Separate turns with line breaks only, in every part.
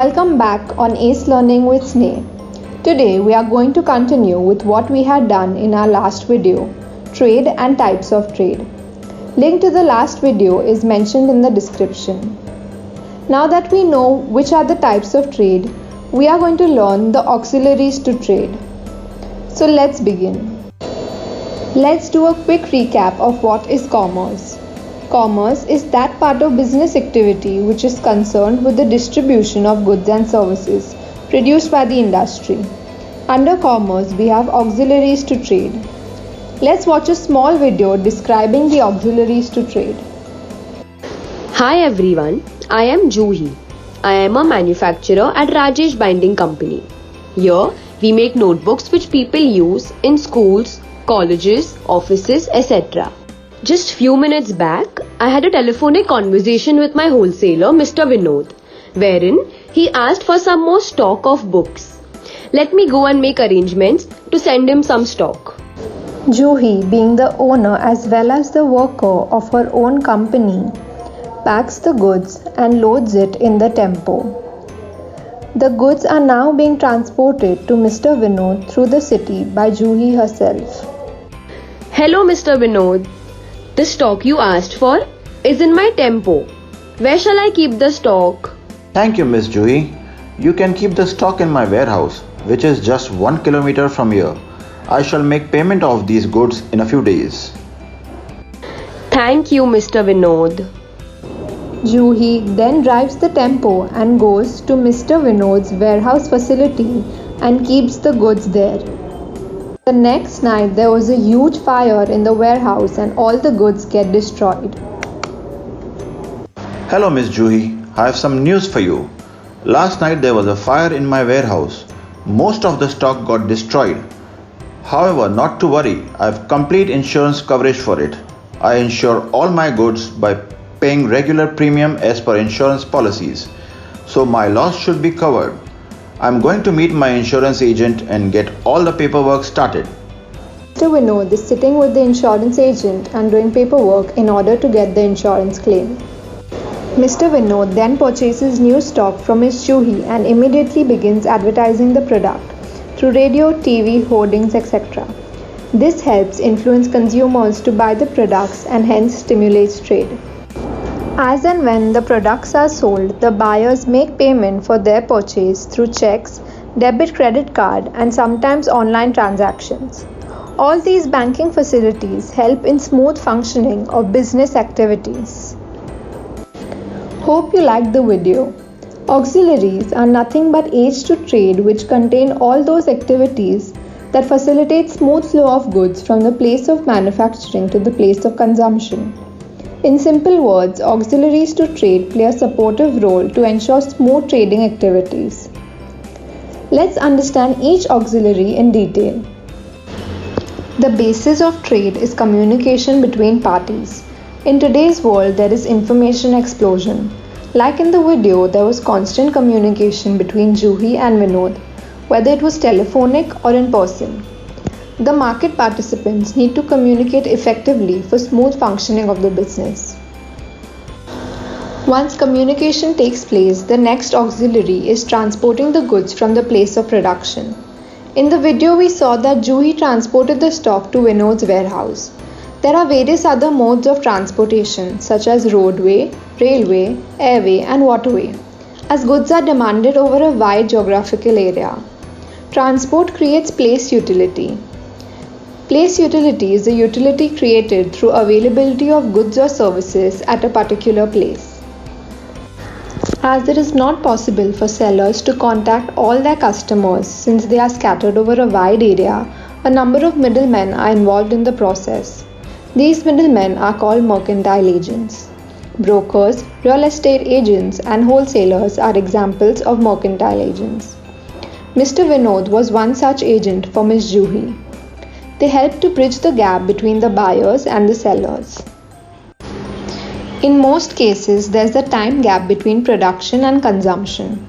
Welcome back on ACE Learning with Sneh. Today we are going to continue with what we had done in our last video, trade and types of trade. Link to the last video is mentioned in the description. Now that we know which are the types of trade, we are going to learn the auxiliaries to trade. So let's begin. Let's do a quick recap of what is commerce. Commerce is that part of business activity which is concerned with the distribution of goods and services produced by the industry. Under commerce, we have auxiliaries to trade. Let's watch a small video describing the auxiliaries to trade.
Hi everyone, I am Juhi. I am a manufacturer at Rajesh Binding Company. Here, we make notebooks which people use in schools, colleges, offices, etc. Just few minutes back, I had a telephonic conversation with my wholesaler, Mr. Vinod, wherein he asked for some more stock of books. Let me go and make arrangements to send him some stock.
Juhi, being the owner as well as the worker of her own company, packs the goods and loads it in the tempo. The goods are now being transported to Mr. Vinod through the city by Juhi herself.
Hello Mr. Vinod. The stock you asked for is in my tempo. Where shall I keep the stock?
Thank you, Miss Juhi. You can keep the stock in my warehouse, which is just 1 kilometer from here. I shall make payment of these goods in a few days.
Thank you, Mr. Vinod.
Juhi then drives the tempo and goes to Mr. Vinod's warehouse facility and keeps the goods there. The next night there was a huge fire in the warehouse and all the goods get destroyed.
Hello, Miss Juhi. I have some news for you. Last night there was a fire in my warehouse. Most of the stock got destroyed. However, not to worry, I have complete insurance coverage for it. I insure all my goods by paying regular premium as per insurance policies. So my loss should be covered. I'm going to meet my insurance agent and get all the paperwork started.
Mr. Vinod is sitting with the insurance agent and doing paperwork in order to get the insurance claim. Mr. Vinod then purchases new stock from Ms. Juhi and immediately begins advertising the product through radio, TV, hoardings, etc. This helps influence consumers to buy the products and hence stimulates trade. As and when the products are sold, the buyers make payment for their purchase through checks, debit credit card, and sometimes online transactions. All these banking facilities help in smooth functioning of business activities. Hope you liked the video. Auxiliaries are nothing but aids to trade which contain all those activities that facilitate smooth flow of goods from the place of manufacturing to the place of consumption. In simple words, auxiliaries to trade play a supportive role to ensure smooth trading activities. Let's understand each auxiliary in detail. The basis of trade is communication between parties. In today's world, there is information explosion. Like in the video, there was constant communication between Juhi and Vinod, whether it was telephonic or in person. The market participants need to communicate effectively for smooth functioning of the business. Once communication takes place, the next auxiliary is transporting the goods from the place of production. In the video, we saw that Juhi transported the stock to Vinod's warehouse. There are various other modes of transportation such as roadway, railway, airway and waterway, as goods are demanded over a wide geographical area. Transport creates place utility. Place utility is a utility created through availability of goods or services at a particular place. As it is not possible for sellers to contact all their customers since they are scattered over a wide area, a number of middlemen are involved in the process. These middlemen are called mercantile agents. Brokers, real estate agents, and wholesalers are examples of mercantile agents. Mr. Vinod was one such agent for Ms. Juhi. They help to bridge the gap between the buyers and the sellers. In most cases, there is a time gap between production and consumption.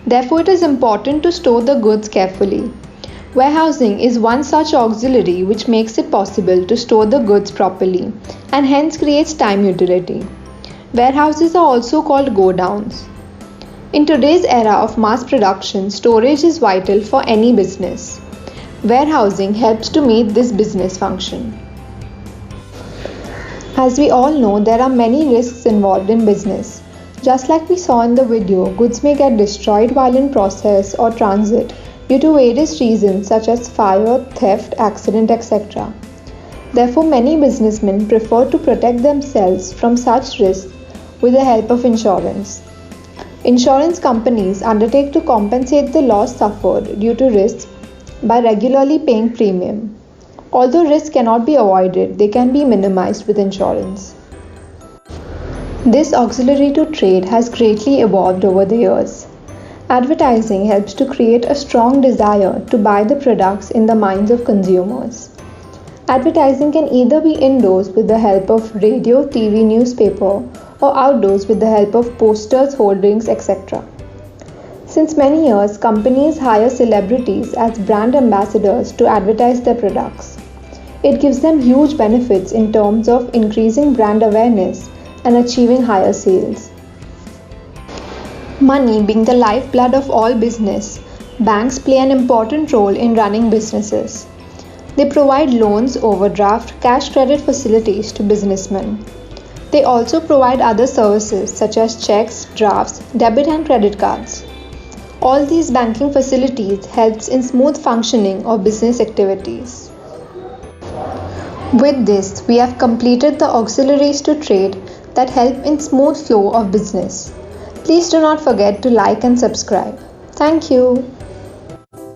Therefore, it is important to store the goods carefully. Warehousing is one such auxiliary which makes it possible to store the goods properly and hence creates time utility. Warehouses are also called godowns. In today's era of mass production, storage is vital for any business. Warehousing helps to meet this business function. As we all know, there are many risks involved in business. Just like we saw in the video, goods may get destroyed while in process or transit due to various reasons such as fire, theft, accident, etc. Therefore, many businessmen prefer to protect themselves from such risks with the help of insurance. Insurance companies undertake to compensate the loss suffered due to risks by regularly paying premium. Although risks cannot be avoided, they can be minimized with insurance. This auxiliary to trade has greatly evolved over the years. Advertising helps to create a strong desire to buy the products in the minds of consumers. Advertising can either be indoors with the help of radio, TV, newspaper, or outdoors with the help of posters, hoardings, etc. Since many years, companies hire celebrities as brand ambassadors to advertise their products. It gives them huge benefits in terms of increasing brand awareness and achieving higher sales. Money being the lifeblood of all business, banks play an important role in running businesses. They provide loans, overdraft, cash credit facilities to businessmen. They also provide other services such as checks, drafts, debit and credit cards. All these banking facilities helps in smooth functioning of business activities. With this, we have completed the auxiliaries to trade that help in smooth flow of business. Please do not forget to like and subscribe. Thank you.